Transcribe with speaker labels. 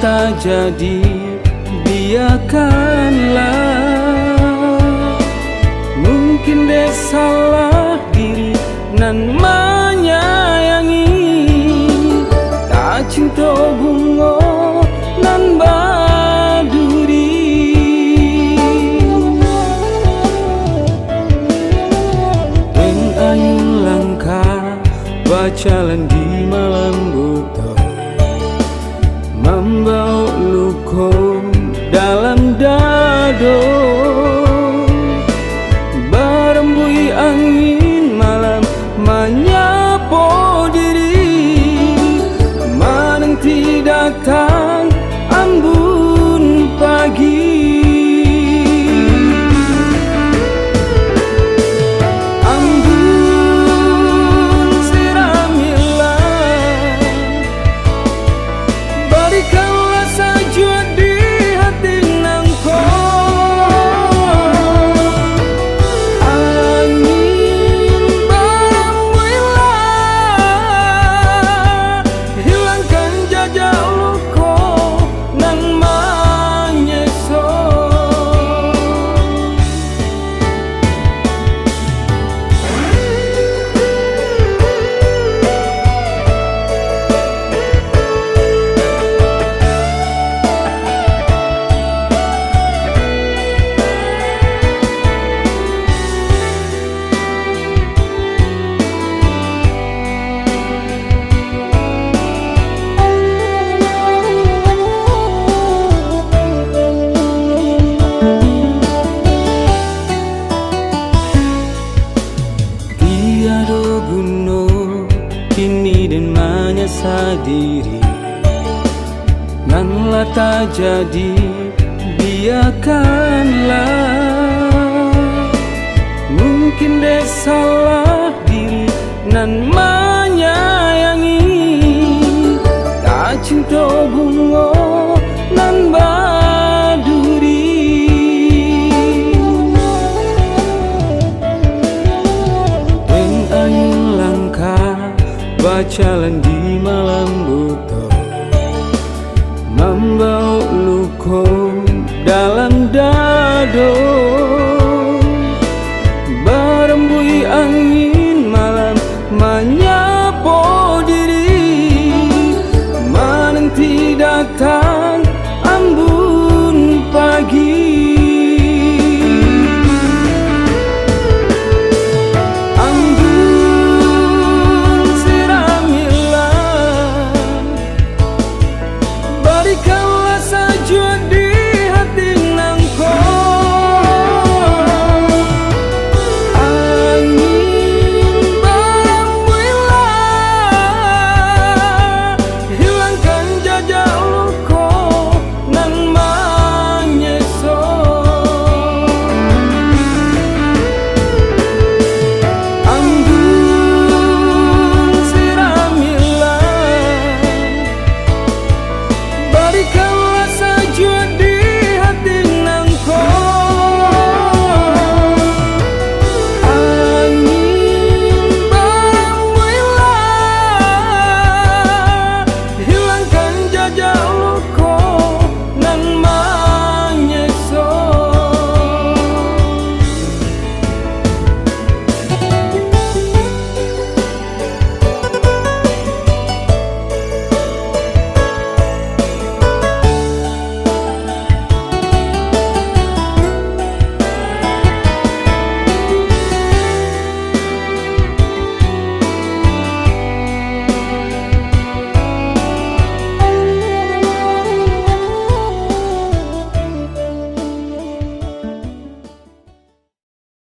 Speaker 1: tak jadi, biarkanlah. Mungkin dia salah diri nan menyayangi, tak cinta bunga nan baduri. Deng ayun langkah berjalan di malam buta, membawa luka dalam dada. Berembui angin malam menyapa diri, menanti datang embun pagi. Kini dan menyesal diri, nanlah tak jadi, biarkanlah. Mungkin dia salah diri nan menyayangi, tak cinta bunga nan baduri. Deng ayun langkah berjalan di malam